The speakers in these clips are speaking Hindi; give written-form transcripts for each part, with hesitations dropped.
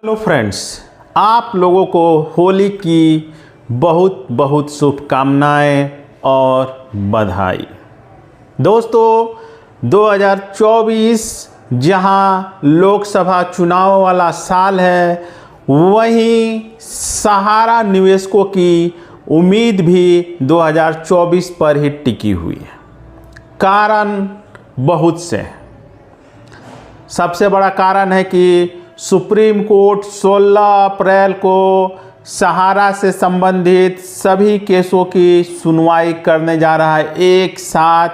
हेलो फ्रेंड्स, आप लोगों को होली की बहुत बहुत शुभकामनाएं और बधाई। दोस्तों 2024 जहां लोकसभा चुनाव वाला साल है, वहीं सहारा निवेशकों की उम्मीद भी 2024 पर ही टिकी हुई है। कारण बहुत से हैं। सबसे बड़ा कारण है कि सुप्रीम कोर्ट 16 अप्रैल को सहारा से संबंधित सभी केसों की सुनवाई करने जा रहा है एक साथ,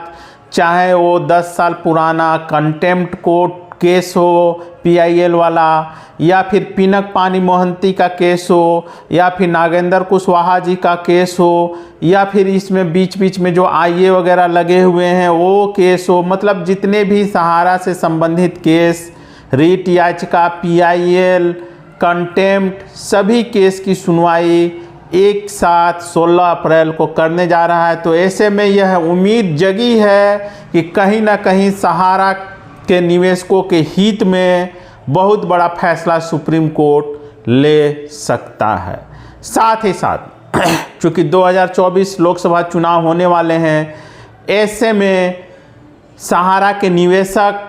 चाहे वो 10 साल पुराना कंटेम्प्ट कोर्ट केस हो PIL वाला, या फिर पिनक पानी मोहंती का केस हो, या फिर नागेंद्र कुशवाहा जी का केस हो, या फिर इसमें बीच बीच में जो IA वगैरह लगे हुए हैं वो केस हो। मतलब जितने भी सहारा से संबंधित केस, रीट याचिका, PIL, कंटेम्प्ट, सभी केस की सुनवाई एक साथ 16 अप्रैल को करने जा रहा है। तो ऐसे में यह उम्मीद जगी है कि कहीं ना कहीं सहारा के निवेशकों के हित में बहुत बड़ा फैसला सुप्रीम कोर्ट ले सकता है। साथ ही साथ चूँकि 2024 लोकसभा चुनाव होने वाले हैं, ऐसे में सहारा के निवेशक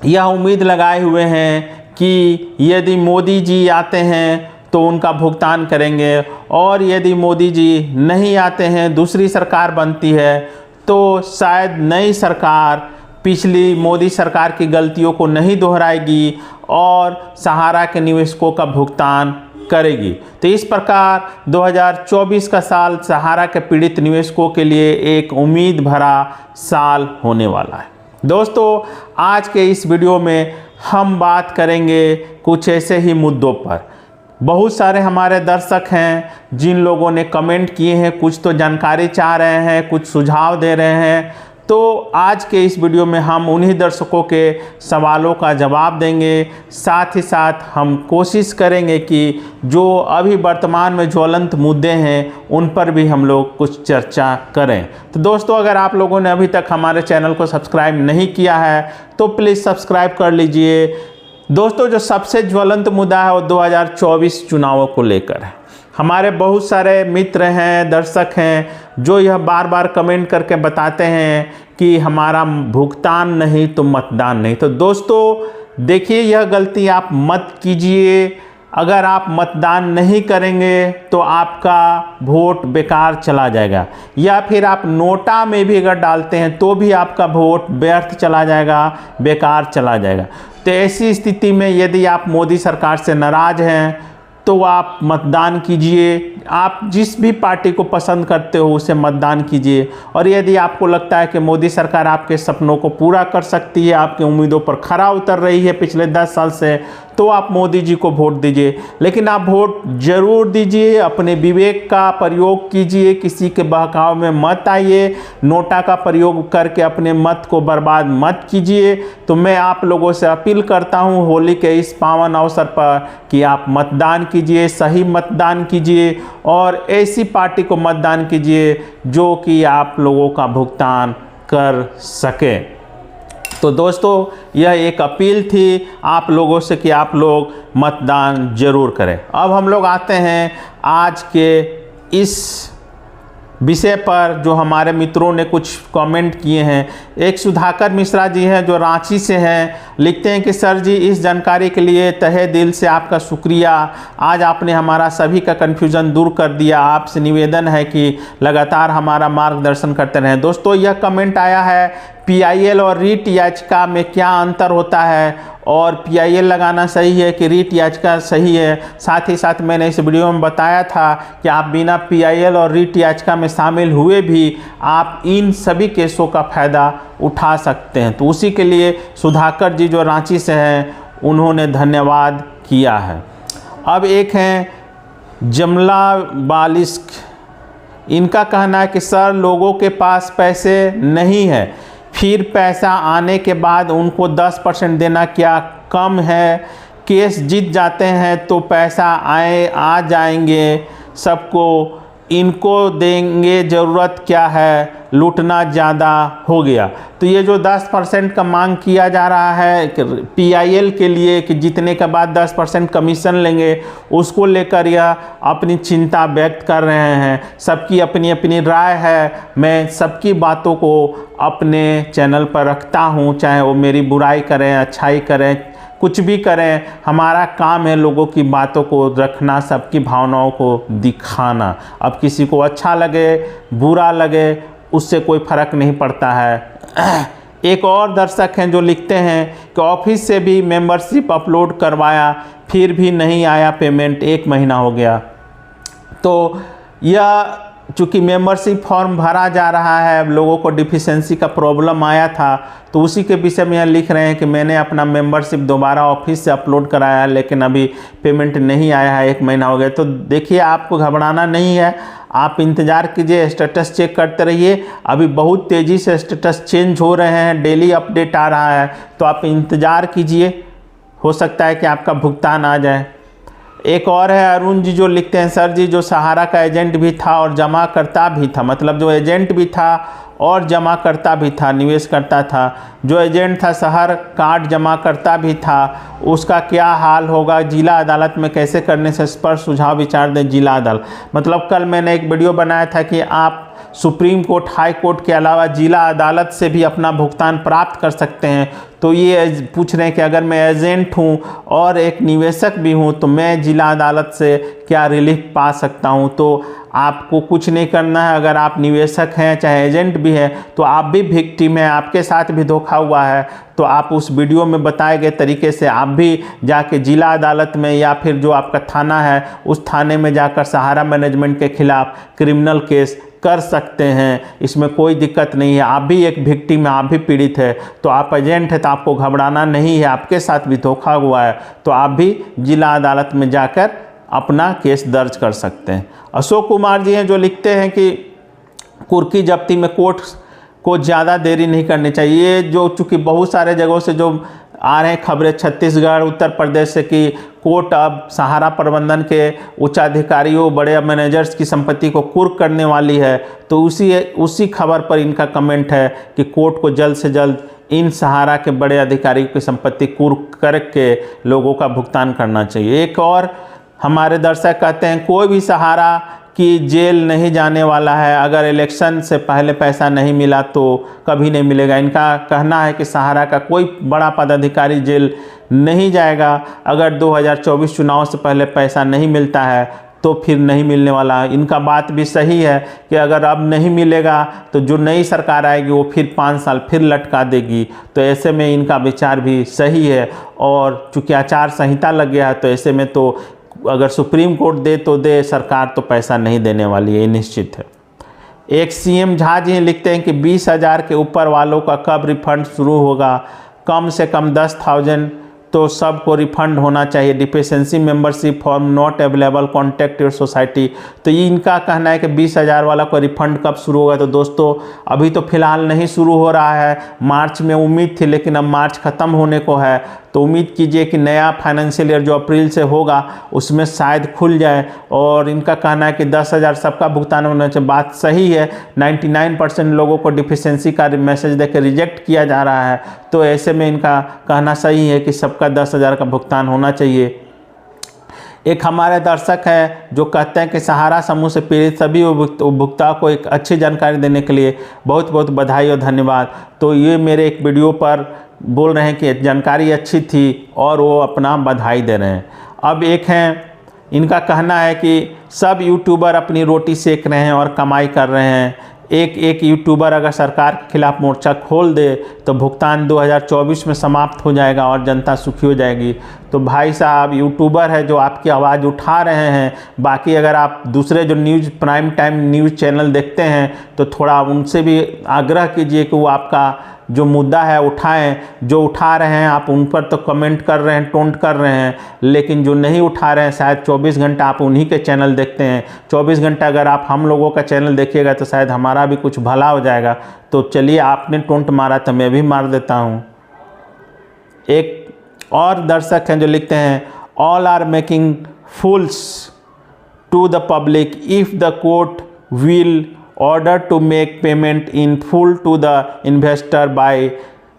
यह उम्मीद लगाए हुए हैं कि यदि मोदी जी आते हैं तो उनका भुगतान करेंगे, और यदि मोदी जी नहीं आते हैं, दूसरी सरकार बनती है, तो शायद नई सरकार पिछली मोदी सरकार की गलतियों को नहीं दोहराएगी और सहारा के निवेशकों का भुगतान करेगी। तो इस प्रकार 2024 का साल सहारा के पीड़ित निवेशकों के लिए एक उम्मीद भरा साल होने वाला है। दोस्तों, आज के इस वीडियो में हम बात करेंगे कुछ ऐसे ही मुद्दों पर। बहुत सारे हमारे दर्शक हैं जिन लोगों ने कमेंट किए हैं, कुछ तो जानकारी चाह रहे हैं, कुछ सुझाव दे रहे हैं। तो आज के इस वीडियो में हम उन्हीं दर्शकों के सवालों का जवाब देंगे। साथ ही साथ हम कोशिश करेंगे कि जो अभी वर्तमान में ज्वलंत मुद्दे हैं उन पर भी हम लोग कुछ चर्चा करें। तो दोस्तों, अगर आप लोगों ने अभी तक हमारे चैनल को सब्सक्राइब नहीं किया है तो प्लीज़ सब्सक्राइब कर लीजिए। दोस्तों, जो सबसे ज्वलंत मुद्दा है वो 2024 चुनावों को लेकर है। हमारे बहुत सारे मित्र हैं, दर्शक हैं जो यह बार बार कमेंट करके बताते हैं कि हमारा भुगतान नहीं तो मतदान नहीं। तो दोस्तों देखिए, यह गलती आप मत कीजिए। अगर आप मतदान नहीं करेंगे तो आपका वोट बेकार चला जाएगा, या फिर आप नोटा में भी अगर डालते हैं तो भी आपका वोट व्यर्थ चला जाएगा, बेकार चला जाएगा। तो ऐसी स्थिति में यदि आप मोदी सरकार से नाराज़ हैं तो आप मतदान कीजिए। आप जिस भी पार्टी को पसंद करते हो उसे मतदान कीजिए, और यदि आपको लगता है कि मोदी सरकार आपके सपनों को पूरा कर सकती है, आपकी उम्मीदों पर खरा उतर रही है पिछले 10 साल से, तो आप मोदी जी को वोट दीजिए। लेकिन आप वोट जरूर दीजिए, अपने विवेक का प्रयोग कीजिए, किसी के बहकाव में मत आइए, नोटा का प्रयोग करके अपने मत को बर्बाद मत कीजिए। तो मैं आप लोगों से अपील करता हूं होली के इस पावन अवसर पर कि आप मतदान कीजिए, सही मतदान कीजिए, और ऐसी पार्टी को मतदान कीजिए जो कि आप लोगों का भुगतान कर सके। तो दोस्तों, यह एक अपील थी आप लोगों से कि आप लोग मतदान जरूर करें। अब हम लोग आते हैं आज के इस विषय पर जो हमारे मित्रों ने कुछ कमेंट किए हैं। एक सुधाकर मिश्रा जी हैं जो रांची से हैं, लिखते हैं कि सर जी, इस जानकारी के लिए तहे दिल से आपका शुक्रिया। आज आपने हमारा सभी का कन्फ्यूज़न दूर कर दिया। आपसे निवेदन है कि लगातार हमारा मार्गदर्शन करते रहें। दोस्तों, यह कमेंट आया है PIL और रीट याचिका में क्या अंतर होता है, और PIL लगाना सही है कि रीट याचिका सही है। साथ ही साथ मैंने इस वीडियो में बताया था कि आप बिना PIL और रीट याचिका में शामिल हुए भी आप इन सभी केसों का फ़ायदा उठा सकते हैं। तो उसी के लिए सुधाकर जी जो रांची से हैं उन्होंने धन्यवाद किया है। अब एक हैं जमला बालिस्क, इनका कहना है कि सर, लोगों के पास पैसे नहीं है, फिर पैसा आने के बाद उनको 10% देना क्या कम है? केस जीत जाते हैं तो पैसा आ जाएंगे सबको, इनको देंगे, ज़रूरत क्या है? लूटना ज़्यादा हो गया। तो ये जो 10% का मांग किया जा रहा है PIL के लिए कि जीतने के बाद 10% कमीशन लेंगे, उसको लेकर यह अपनी चिंता व्यक्त कर रहे हैं। सबकी अपनी अपनी राय है, मैं सबकी बातों को अपने चैनल पर रखता हूँ, चाहे वो मेरी बुराई करें, अच्छाई करें, कुछ भी करें। हमारा काम है लोगों की बातों को रखना, सबकी भावनाओं को दिखाना। अब किसी को अच्छा लगे बुरा लगे उससे कोई फ़र्क नहीं पड़ता है। एक और दर्शक हैं जो लिखते हैं कि ऑफिस से भी मेंबरशिप अपलोड करवाया फिर भी नहीं आया पेमेंट, 1 महीना हो गया। तो यह चूँकि मेंबरशिप फॉर्म भरा जा रहा है, लोगों को डिफिशेंसी का प्रॉब्लम आया था, तो उसी के विषय में यह लिख रहे हैं कि मैंने अपना मेंबरशिप दोबारा ऑफिस से अपलोड कराया लेकिन अभी पेमेंट नहीं आया है, 1 महीना हो गया। तो देखिए, आपको घबराना नहीं है, आप इंतज़ार कीजिए, स्टेटस चेक करते रहिए। अभी बहुत तेज़ी से स्टेटस चेंज हो रहे हैं, डेली अपडेट आ रहा है, तो आप इंतज़ार कीजिए, हो सकता है कि आपका भुगतान आ जाए। एक और है अरुण जी जो लिखते हैं, सर जी जो सहारा का एजेंट भी था और जमा करता भी था, मतलब जो एजेंट भी था और जमा करता भी था, निवेश करता था, जो एजेंट था शहर कार्ड जमा करता भी था, उसका क्या हाल होगा, जिला अदालत में कैसे करने से स्पष्ट सुझाव विचार दें जिला अदालत। मतलब कल मैंने एक वीडियो बनाया था कि आप सुप्रीम कोर्ट, हाई कोर्ट के अलावा जिला अदालत से भी अपना भुगतान प्राप्त कर सकते हैं। तो ये पूछ रहे हैं कि अगर मैं एजेंट हूं और एक निवेशक भी हूं तो मैं जिला अदालत से क्या रिलीफ पा सकता हूं। तो आपको कुछ नहीं करना है, अगर आप निवेशक हैं चाहे एजेंट भी हैं तो आप भी विक्टिम हैं, आपके साथ भी धोखा हुआ है, तो आप उस वीडियो में बताए गए तरीके से आप भी जाके जिला अदालत में या फिर जो आपका थाना है उस थाने में जाकर सहारा मैनेजमेंट के खिलाफ क्रिमिनल केस कर सकते हैं। इसमें कोई दिक्कत नहीं है, आप भी एक विक्टिम है, आप भी पीड़ित है। तो आप एजेंट है तो आपको घबराना नहीं है, आपके साथ भी धोखा हुआ है तो आप भी जिला अदालत में जाकर अपना केस दर्ज कर सकते हैं। अशोक कुमार जी हैं जो लिखते हैं कि कुर्की जब्ती में कोर्ट को ज़्यादा देरी नहीं करनी चाहिए। जो चूँकि बहुत सारे जगहों से जो आ रहे हैं खबरें, छत्तीसगढ़, उत्तर प्रदेश से, कि कोर्ट अब सहारा प्रबंधन के उच्चाधिकारियों, बड़े मैनेजर्स की संपत्ति को कुर्क करने वाली है। तो उसी खबर पर इनका कमेंट है कि कोर्ट को जल्द से जल्द इन सहारा के बड़े अधिकारियों की संपत्ति कुर्क करके लोगों का भुगतान करना चाहिए। एक और हमारे दर्शक कहते हैं कोई भी सहारा कि जेल नहीं जाने वाला है, अगर इलेक्शन से पहले पैसा नहीं मिला तो कभी नहीं मिलेगा। इनका कहना है कि सहारा का कोई बड़ा पदाधिकारी जेल नहीं जाएगा, अगर 2024 चुनाव से पहले पैसा नहीं मिलता है तो फिर नहीं मिलने वाला। इनका बात भी सही है कि अगर अब नहीं मिलेगा तो जो नई सरकार आएगी वो फिर 5 साल फिर लटका देगी। तो ऐसे में इनका विचार भी सही है, और चूँकि आचार संहिता लग गया है तो ऐसे में तो अगर सुप्रीम कोर्ट दे तो दे, सरकार तो पैसा नहीं देने वाली है, ये निश्चित है। एक CM झा जी लिखते हैं कि 20,000 के ऊपर वालों का कब रिफंड शुरू होगा, कम से कम 10,000 तो सबको रिफंड होना चाहिए। Deficiency membership form not available, contact your society. तो ये इनका कहना है कि 20,000 वाला को रिफंड कब शुरू होगा। तो दोस्तों अभी तो फिलहाल नहीं शुरू हो रहा है, मार्च में उम्मीद थी लेकिन अब मार्च ख़त्म होने को है, तो उम्मीद कीजिए कि नया फाइनेंशियल ईयर जो अप्रैल से होगा उसमें शायद खुल जाए। और इनका कहना है कि 10,000 सबका भुगतान होना चाहिए। बात सही है, 99% लोगों को डिफिशेंसी का मैसेज देकर रिजेक्ट किया जा रहा है, तो ऐसे में इनका कहना सही है कि सबका 10,000 का भुगतान होना चाहिए। एक हमारे दर्शक हैं जो कहते हैं कि सहारा समूह से पीड़ित सभी उपभोक्ताओं को एक अच्छी जानकारी देने के लिए बहुत बहुत बधाई और धन्यवाद। तो ये मेरे एक वीडियो पर बोल रहे हैं कि जानकारी अच्छी थी और वो अपना बधाई दे रहे हैं। अब एक हैं, इनका कहना है कि सब यूट्यूबर अपनी रोटी सेक रहे हैं और कमाई कर रहे हैं, एक यूट्यूबर अगर सरकार के खिलाफ मोर्चा खोल दे तो भुगतान 2024 में समाप्त हो जाएगा और जनता सुखी हो जाएगी। तो भाई साहब, यूट्यूबर है जो आपकी आवाज़ उठा रहे हैं, बाकी अगर आप दूसरे जो news prime time news channel देखते हैं तो थोड़ा उनसे भी आग्रह कीजिए कि वो आपका जो मुद्दा है उठाएं। जो उठा रहे हैं आप उन पर तो कमेंट कर रहे हैं, टोंट कर रहे हैं, लेकिन जो नहीं उठा रहे हैं शायद 24 घंटा आप उन्हीं के चैनल देखते हैं। 24 घंटा अगर आप हम लोगों का चैनल देखिएगा तो शायद हमारा भी कुछ भला हो जाएगा। तो चलिए, आपने टोंट मारा तो मैं भी मार देता हूँ। एक और दर्शक हैं जो लिखते हैं all are making fools to the public if the court will order to make payment in full to the investor by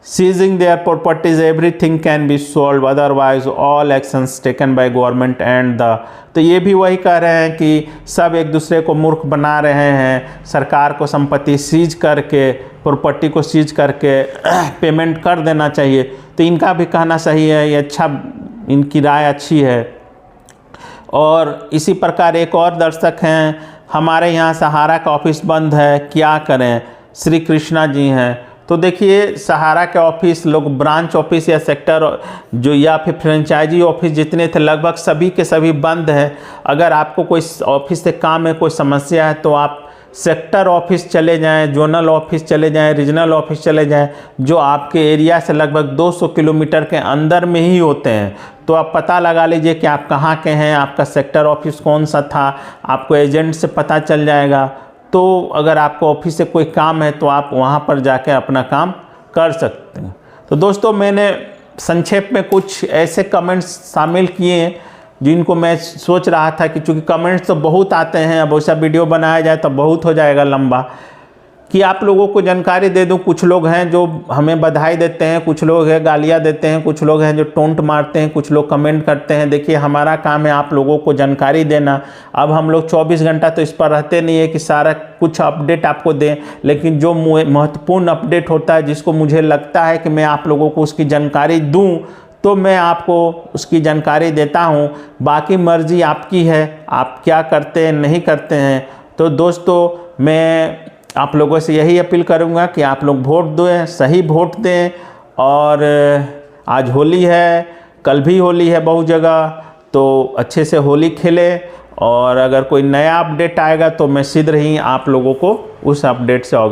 seizing their properties. Everything can be solved, otherwise all actions taken by government and the। तो ये भी वही कह रहे हैं कि सब एक दूसरे को मूर्ख बना रहे हैं, सरकार को संपत्ति सीज करके, प्रॉपर्टी को सीज करके पेमेंट कर देना चाहिए। तो इनका भी कहना सही है, ये अच्छा, इनकी राय अच्छी है। और इसी प्रकार एक और दर्शक हैं, हमारे यहाँ सहारा का ऑफिस बंद है, क्या करें, श्री कृष्णा जी हैं। तो देखिए, सहारा के ऑफिस लोग ब्रांच ऑफिस या सेक्टर जो या फिर फ्रेंचाइजी ऑफिस जितने थे लगभग सभी के सभी बंद है। अगर आपको कोई ऑफिस से काम में कोई समस्या है तो आप सेक्टर ऑफिस चले जाएं, जोनल ऑफिस चले जाएं, रीजनल ऑफिस चले जाएं, जो आपके एरिया से लगभग 200 किलोमीटर के अंदर में ही होते हैं। तो आप पता लगा लीजिए कि आप कहाँ के हैं, आपका सेक्टर ऑफिस कौन सा था, आपको एजेंट से पता चल जाएगा। तो अगर आपको ऑफिस से कोई काम है तो आप वहाँ पर जाके अपना काम कर सकते हैं। तो दोस्तों, मैंने संक्षेप में कुछ ऐसे कमेंट्स शामिल किए हैं जिनको मैं सोच रहा था कि चूँकि कमेंट्स तो बहुत आते हैं, अब वैसा वीडियो बनाया जाए तो बहुत हो जाएगा लंबा, कि आप लोगों को जानकारी दे दूं। कुछ लोग हैं जो हमें बधाई देते हैं, कुछ लोग हैं गालियां देते हैं, कुछ लोग हैं जो टोंट मारते हैं, कुछ लोग कमेंट करते हैं। देखिए, हमारा काम है आप लोगों को जानकारी देना। अब हम लोग 24 घंटा तो इस पर रहते नहीं है कि सारा कुछ अपडेट आपको दें, लेकिन जो महत्वपूर्ण अपडेट होता है, जिसको मुझे लगता है कि मैं आप लोगों को उसकी जानकारी दूँ, तो मैं आपको उसकी जानकारी देता हूँ। बाकी मर्जी आपकी है, आप क्या करते हैं नहीं करते हैं। तो दोस्तों, मैं आप लोगों से यही अपील करूंगा कि आप लोग वोट दें, सही वोट दें। और आज होली है, कल भी होली है बहुत जगह, तो अच्छे से होली खेलें। और अगर कोई नया अपडेट आएगा तो मैं शीघ्र ही आप लोगों को उस अपडेट से अवगत